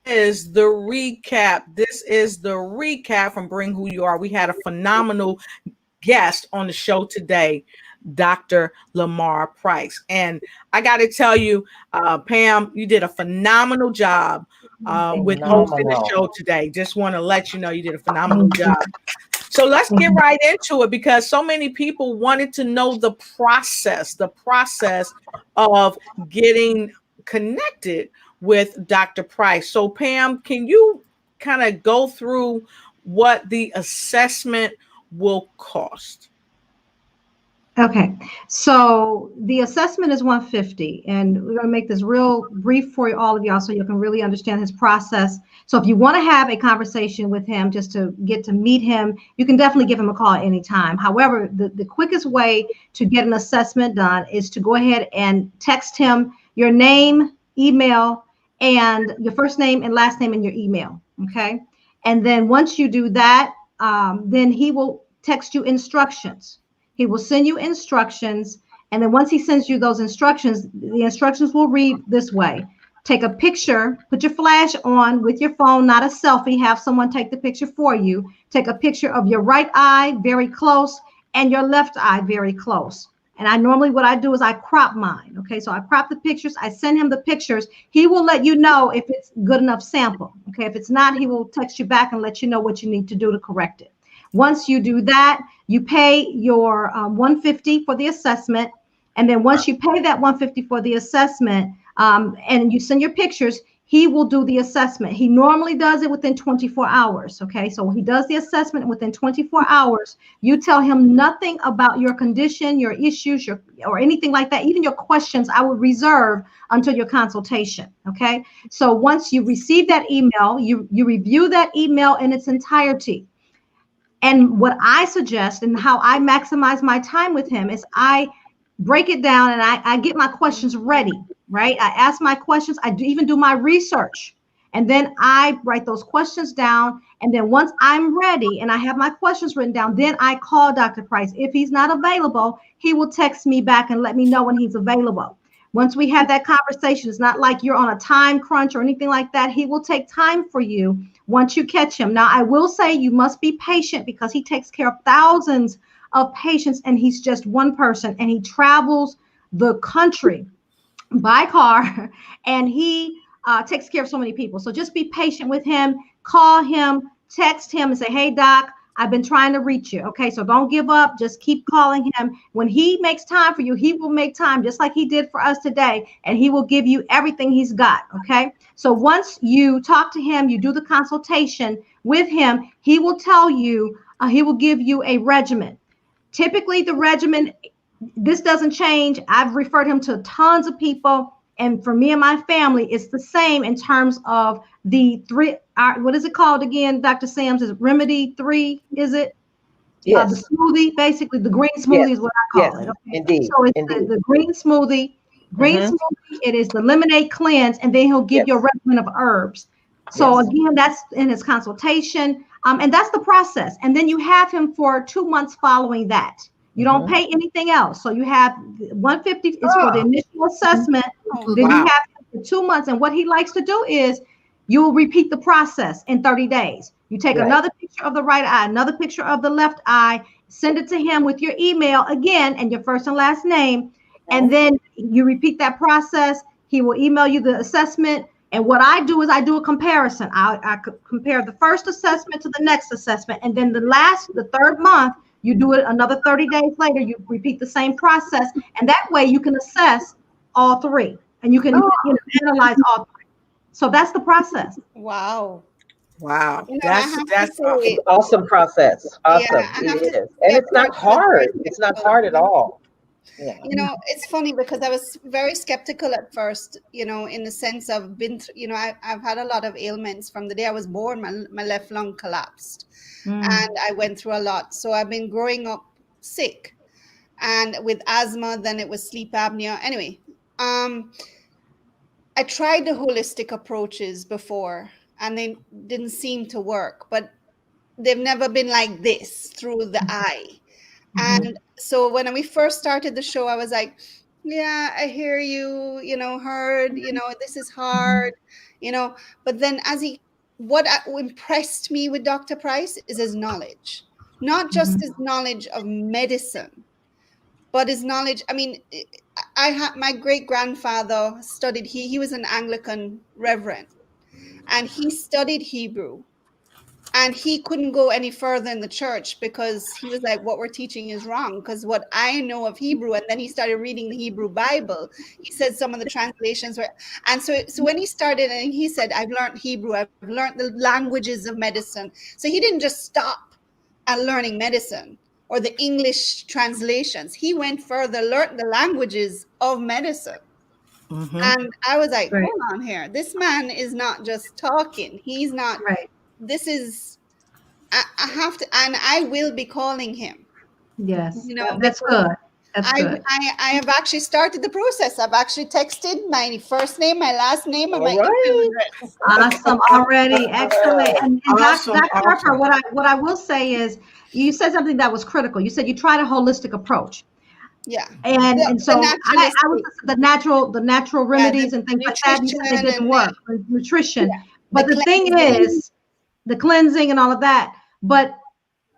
Is the recap. This is the recap from Bring Who You Are. We had a phenomenal guest on the show today, Dr. Lamar Price. And I got to tell you, Pam, you did a phenomenal job with hosting the show today. Just want to let you know you did a phenomenal job. So let's get right into it, because so many people wanted to know the process of getting connected with Dr. Price. So Pam, can you kind of go through what the assessment will cost? Okay, so the assessment is $150, and we're going to make this real brief for all of y'all so you can really understand his process. So if you want to have a conversation with him just to get to meet him, you can definitely give him a call at any time. However, the quickest way to get an assessment done is to go ahead and text him your name, email, and your first name and last name in your email, okay? And then once you do that, then he will text you instructions. He will send you instructions, and then once he sends you those instructions, the instructions will read this way. Take a picture, put your flash on with your phone, not a selfie, have someone take the picture for you. Take a picture of your right eye very close and your left eye very close. And what I do is I crop mine, okay? So I crop the pictures, I send him the pictures. He will let you know if it's good enough sample, okay? If it's not, he will text you back and let you know what you need to do to correct it. Once you do that, you pay your $150 for the assessment. And then once you pay that $150 for the assessment and you send your pictures, he will do the assessment. He normally does it within 24 hours. Okay, so he does the assessment within 24 hours. You tell him nothing about your condition, your issues, or anything like that. Even your questions, I would reserve until your consultation. Okay, so once you receive that email, you review that email in its entirety. And what I suggest and how I maximize my time with him is I break it down and I get my questions ready, right? I ask my questions. I even do my research. And then I write those questions down. And then once I'm ready and I have my questions written down, then I call Dr. Price. If he's not available, he will text me back and let me know when he's available. Once we have that conversation, it's not like you're on a time crunch or anything like that. He will take time for you once you catch him. Now, I will say you must be patient because he takes care of thousands of patients and he's just one person and he travels the country by car and he takes care of so many people. So just be patient with him, call him, text him and say, hey, doc, I've been trying to reach you. Okay, so don't give up. Just keep calling him. When he makes time for you, he will make time just like he did for us today. And he will give you everything he's got. Okay, so once you talk to him, you do the consultation with him, he will tell you, he will give you a regimen. Typically, the regimen, this doesn't change. I've referred him to tons of people. And for me and my family, it's the same in terms of the three. What is it called again, Dr. Sams? Is it Remedy 3? Is it? Yes. The smoothie, basically the green smoothie is what I call it. Okay. Indeed. So it's the green smoothie. Smoothie. It is the lemonade cleanse, and then he'll give you a regimen of herbs. So again, that's in his consultation, and that's the process. And then you have him for 2 months following that. You don't pay anything else. So you have $150 is for the initial assessment. Then you have him for 2 months. And what he likes to do is you'll repeat the process in 30 days. You take another picture of the right eye, another picture of the left eye, send it to him with your email again and your first and last name. And then you repeat that process. He will email you the assessment. And what I do is I do a comparison. I compare the first assessment to the next assessment. And then the third month, you do it another 30 days later. You repeat the same process. And that way you can assess all three. And you can analyze all three. So that's the process. Wow. Wow. You know, That's awesome process. Awesome. Yeah, It is. And it's not hard. It's not hard at all. Yeah. You know, it's funny because I was very skeptical at first, you know, in the sense of I've had a lot of ailments from the day I was born. My left lung collapsed and I went through a lot. So I've been growing up sick and with asthma, then it was sleep apnea. Anyway, I tried the holistic approaches before and they didn't seem to work, but they've never been like this through the eye. And so when we first started the show, I was like, yeah, I hear you, heard, this is hard, but then what impressed me with Dr. Price is his knowledge, not just his knowledge of medicine, but his knowledge. I mean, my great grandfather studied, he was an Anglican reverend and he studied Hebrew. And he couldn't go any further in the church because he was like, what we're teaching is wrong. Because what I know of Hebrew, and then he started reading the Hebrew Bible. He said some of the translations were, and so when he started, and he said, I've learned Hebrew, I've learned the languages of medicine. So he didn't just stop at learning medicine or the English translations. He went further, learned the languages of medicine. And I was like, hold on here. This man is not just talking. He's not. This is, I have to, and I will be calling him. Yes, that's good. That's good. I have actually started the process. I've actually texted my first name, my last name, and my email address. Awesome already. Excellent. And Awesome, Dr. Harper, what I will say is you said something that was critical. You said you tried a holistic approach. Yeah. And so I was the natural remedies and things like that. You said they didn't work. Nutrition. Yeah. But the thing is, the cleansing and all of that, but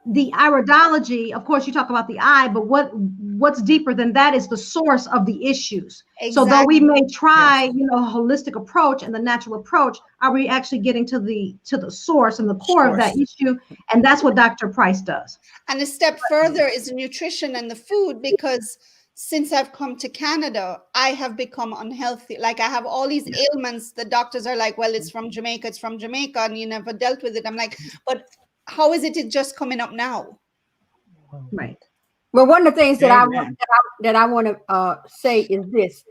the iridology, of course, you talk about the eye, but what's deeper than that is the source of the issues. Exactly. So though we may try, a holistic approach and the natural approach, are we actually getting to the source and the core of that issue? And that's what Dr. Price does. And a step further is the nutrition and the food, because since I've come to Canada, I have become unhealthy. Like I have all these ailments. The doctors are like, well, it's from Jamaica, and you never dealt with it. I'm like, but how is it just coming up now? Right. Well, one of the things that I want to say is this: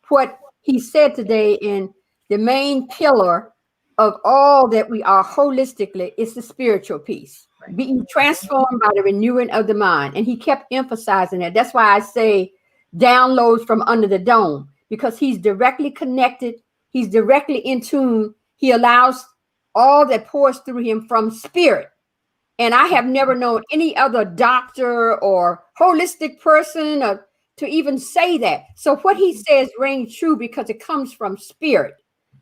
what he said today in the main pillar of all that we are holistically is the spiritual piece, being transformed by the renewing of the mind. And he kept emphasizing that. That's why I say downloads from under the dome, because he's directly connected. He's directly in tune. He allows all that pours through him from spirit. And I have never known any other doctor or holistic person to even say that. So what he says rings true because it comes from spirit.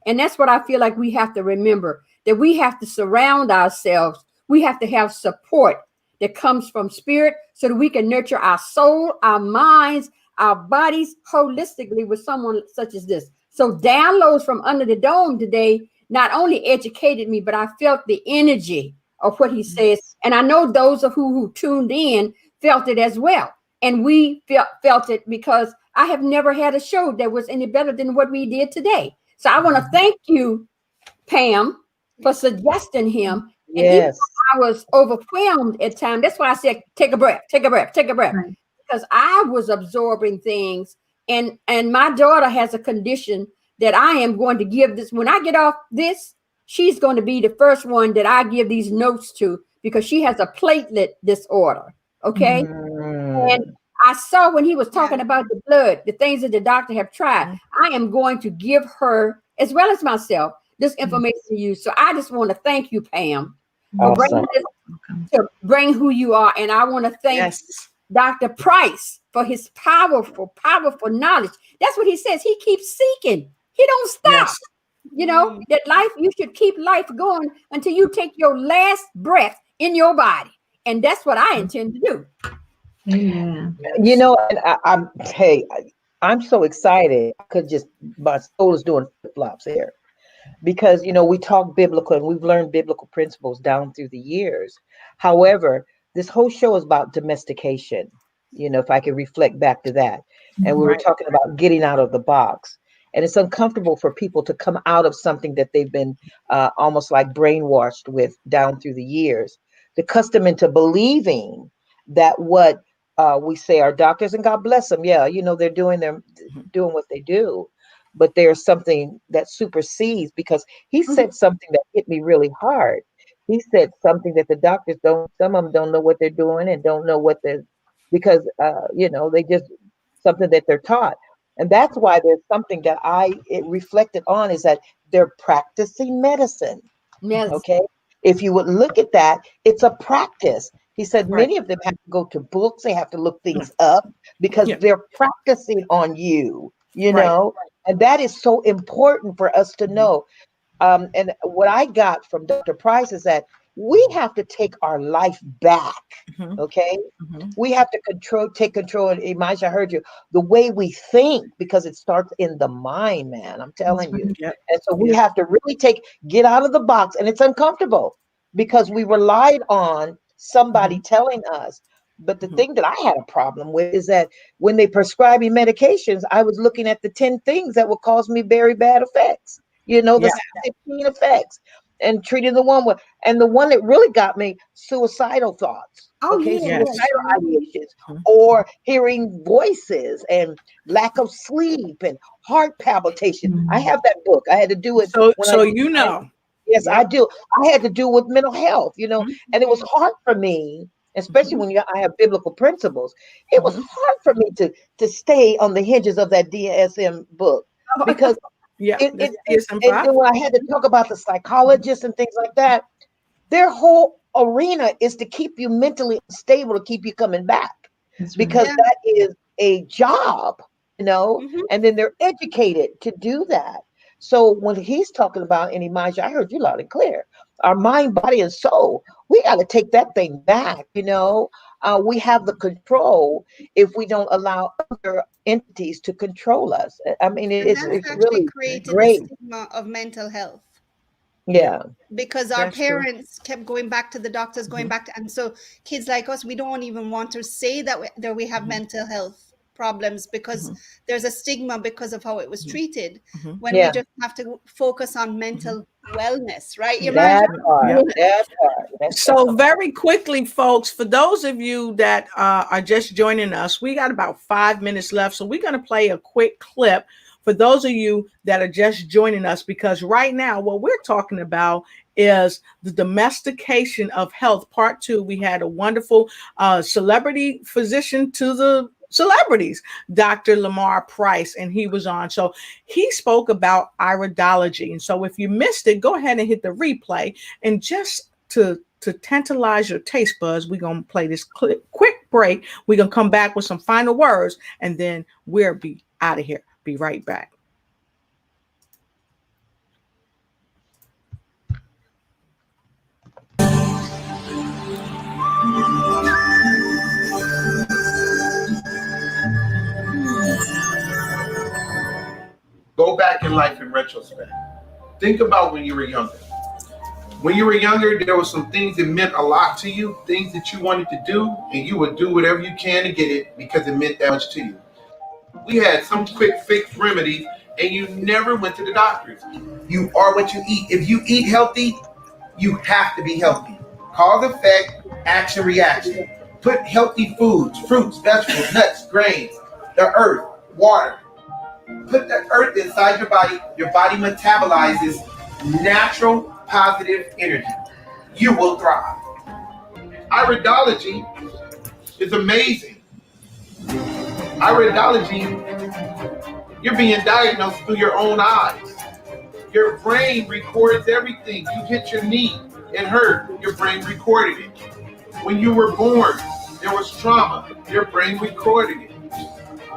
And that's what I feel like we have to remember, that we have to surround ourselves. We have to have support that comes from spirit so that we can nurture our soul, our minds, our bodies holistically with someone such as this. So downloads from under the dome today not only educated me, but I felt the energy of what he says. And I know those of who tuned in felt it as well. And we felt it because I have never had a show that was any better than what we did today. So I want to thank you, Pam, for suggesting him. And even though I was overwhelmed at times, that's why I said, take a breath. Right. Because I was absorbing things. And my daughter has a condition that I am going to give this. When I get off this, she's going to be the first one that I give these notes to, because she has a platelet disorder. Okay. And I saw when he was talking about the blood, the things that the doctor have tried, I am going to give her, as well as myself, this information to you. So I just want to thank you, Pam, for bringing this, to bring who you are. And I want to thank Dr. Price for his powerful knowledge. That's what he says. He keeps seeking He don't stop. Yes. You know, that life, you should keep life going until you take your last breath in your body. And that's what I intend to do. Amen. You know, and I'm so excited. I could just, my soul is doing flip flops here because, you know, we talk biblical and we've learned biblical principles down through the years. However, this whole show is about domestication. You know, if I could reflect back to that. And we were talking about getting out of the box. And it's uncomfortable for people to come out of something that they've been almost like brainwashed with down through the years. The custom into believing that what we say our doctors, and God bless them, yeah, you know, they're doing what they do, but there's something that supersedes, because he said something that hit me really hard. He said something that the doctors don't, some of them don't know what they're doing and don't know what they're, because you know, they just, something that they're taught. And that's why there's something that it reflected on, is that they're practicing medicine. Yes. Okay. If you would look at that, it's a practice. He said many of them have to go to books, they have to look things up because they're practicing on you, you know, and that is so important for us to know. And what I got from Dr. Price is that we have to take our life back. Okay. We have to take control. And Elijah, I heard you, the way we think, because it starts in the mind, man. I'm telling you. And so we have to really get out of the box, and it's uncomfortable because we relied on somebody telling us. But the thing that I had a problem with is that when they prescribe me medications, I was looking at the 10 things that would cause me very bad effects, you know, the 15 effects, and treating the one with, and the one that really got me, suicidal thoughts. Suicidal ideations, or hearing voices, and lack of sleep, and heart palpitation. I have that book. I had to do it. Yes, I do. I had to do with mental health, you know, and it was hard for me, especially when I have biblical principles. It was hard for me to stay on the hinges of that DSM book, because and when I had to talk about the psychologists and things like that, their whole arena is to keep you mentally stable, to keep you coming back, because that is a job, you know, and then they're educated to do that. So when he's talking about, and Elijah, I heard you loud and clear, our mind, body, and soul, we got to take that thing back, you know. We have the control if we don't allow other entities to control us. I mean, it's really great. The stigma of mental health. Yeah. Because our parents kept going back to the doctors, going back to, and so kids like us, we don't even want to say that we have mental health problems, because there's a stigma because of how it was treated, when we just have to focus on mental wellness, right? That part. So very quickly, folks, for those of you that are just joining us, we got about 5 minutes left. So we're going to play a quick clip for those of you that are just joining us, because right now what we're talking about is the domestication of health, part 2. We had a wonderful celebrity physician to the celebrities, Dr. Lamar Price, and he was on. So he spoke about iridology. And so if you missed it, go ahead and hit the replay. And just to tantalize your taste buds, we're going to play this quick break. We're going to come back with some final words, and then we'll be out of here. Be right back. Go back in life in retrospect. Think about when you were younger. When you were younger, there were some things that meant a lot to you, things that you wanted to do, and you would do whatever you can to get it because it meant that much to you. We had some quick fix remedies, and you never went to the doctors. You are what you eat. If you eat healthy, you have to be healthy. Cause, effect, action, reaction. Put healthy foods, fruits, vegetables, nuts, grains, the earth, water. Put the earth inside your body metabolizes natural positive energy. You will thrive. Iridology is amazing. Iridology, you're being diagnosed through your own eyes. Your brain records everything. You hit your knee, it hurt, your brain recorded it. When you were born, there was trauma, your brain recorded it.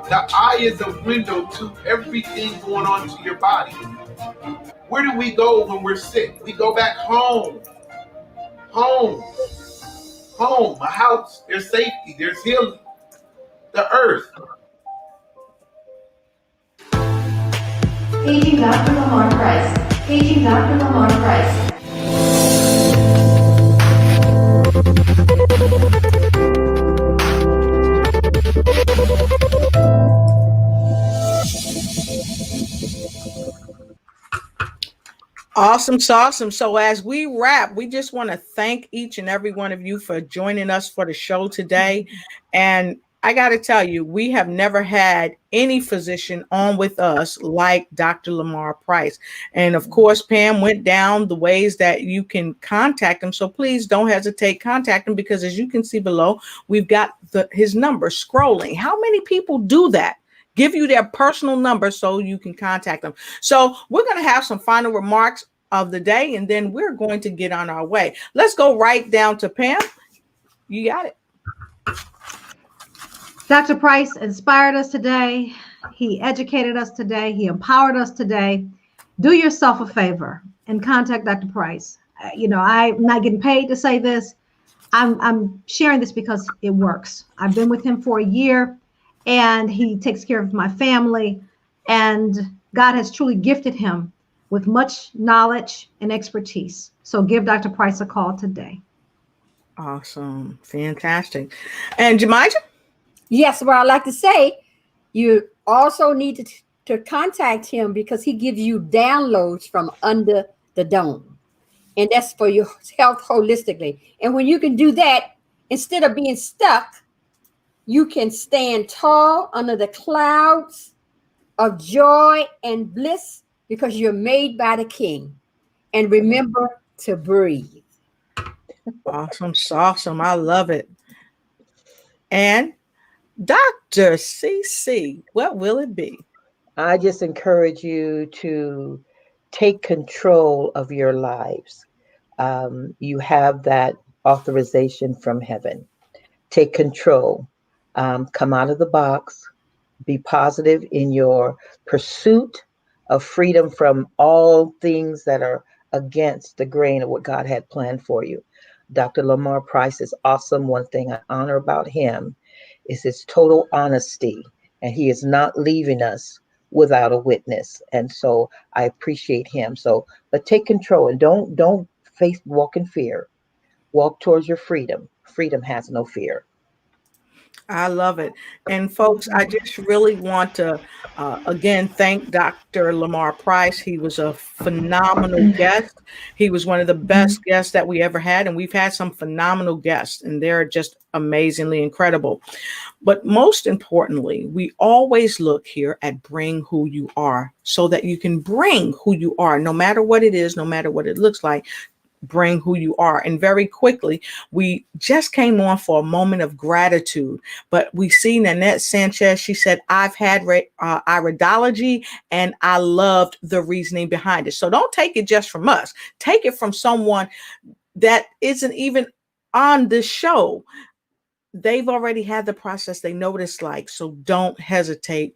The eye is a window to everything going on to your body. Where do we go when we're sick? We go back home. Home. Home. A house. There's safety. There's healing. The earth. Paging Dr. Lamar Price. Paging Dr. Lamar Price. Awesome, awesome. So as we wrap, we just want to thank each and every one of you for joining us for the show today. And I got to tell you, we have never had any physician on with us like Dr. Lamar Price. And of course, Pam went down the ways that you can contact him. So please don't hesitate, contact him, because as you can see below, we've got his number scrolling. How many people do that? Give you their personal number so you can contact them. So we're going to have some final remarks of the day, and then we're going to get on our way. Let's go right down to Pam. You got it. Dr. Price inspired us today. He educated us today. He empowered us today. Do yourself a favor and contact Dr. Price. I'm not getting paid to say this. I'm sharing this because it works. I've been with him for a year, and he takes care of my family, and God has truly gifted him with much knowledge and expertise. So give Dr. Price a call today. Awesome. Fantastic. And Jemija? Yes, well, I'd like to say you also need to contact him because he gives you downloads from under the dome. And that's for your health holistically. And when you can do that, instead of being stuck, you can stand tall under the clouds of joy and bliss because you're made by the King. And remember to breathe. Awesome. Awesome. I love it. And Dr. CC, what will it be? I just encourage you to take control of your lives. You have that authorization from heaven. Take control. Come out of the box. Be positive in your pursuit of freedom from all things that are against the grain of what God had planned for you. Dr. Lamar Price is awesome. One thing I honor about him is his total honesty, and he is not leaving us without a witness. And so I appreciate him. But take control and don't walk in fear. Walk towards your freedom. Freedom has no fear. I love it. And folks, I just really want to, again, thank Dr. Lamar Price. He was a phenomenal guest. He was one of the best guests that we ever had. And we've had some phenomenal guests, and they're just amazingly incredible. But most importantly, we always look here at bring who you are so that you can bring who you are, no matter what it is, no matter what it looks like. Bring who you are. And very quickly, we just came on for a moment of gratitude, but we see Nanette Sanchez. She said, I've had iridology and I loved the reasoning behind it. So don't take it just from us. Take it from someone that isn't even on the show. They've already had the process. They know what it's like. So don't hesitate.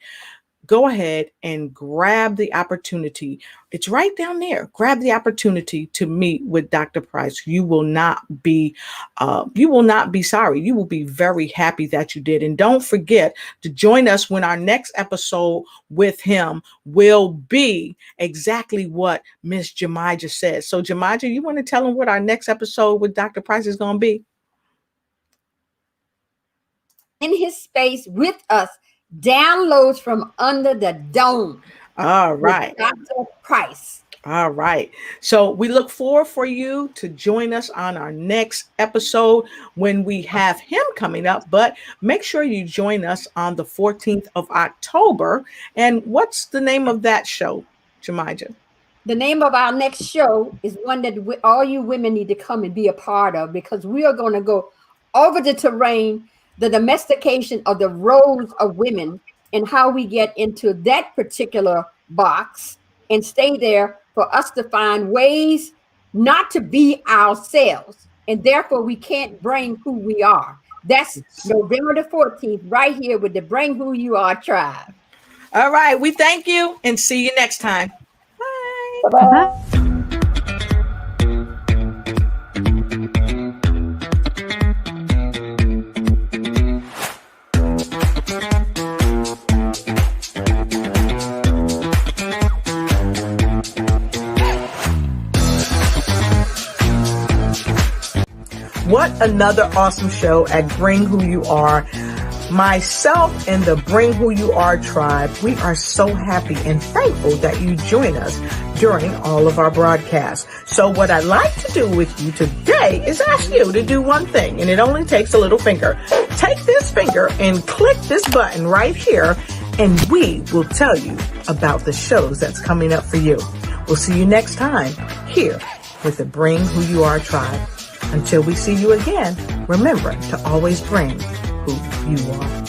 Go ahead and grab the opportunity. It's right down there. Grab the opportunity to meet with Dr. Price. You will not be sorry. You will be very happy that you did. And don't forget to join us when our next episode with him will be exactly what Miss Jemija said. So Jemija, you want to tell them what our next episode with Dr. Price is going to be? In his space with us, downloads from under the dome. All right. Dr. Price. All right. So we look forward for you to join us on our next episode when we have him coming up. But make sure you join us on the 14th of October. And what's the name of that show, Jemija? The name of our next show is one that all you women need to come and be a part of, because we are going to go over the terrain, the domestication of the roles of women, and how we get into that particular box and stay there for us to find ways not to be ourselves. And therefore we can't bring who we are. That's November the 14th, right here with the Bring Who You Are tribe. All right. We thank you and see you next time. Bye. Bye-bye. What another awesome show at Bring Who You Are. Myself and the Bring Who You Are tribe, we are so happy and thankful that you join us during all of our broadcasts. So what I'd like to do with you today is ask you to do one thing, and it only takes a little finger. Take this finger and click this button right here, and we will tell you about the shows that's coming up for you. We'll see you next time here with the Bring Who You Are tribe. Until we see you again, remember to always bring who you are.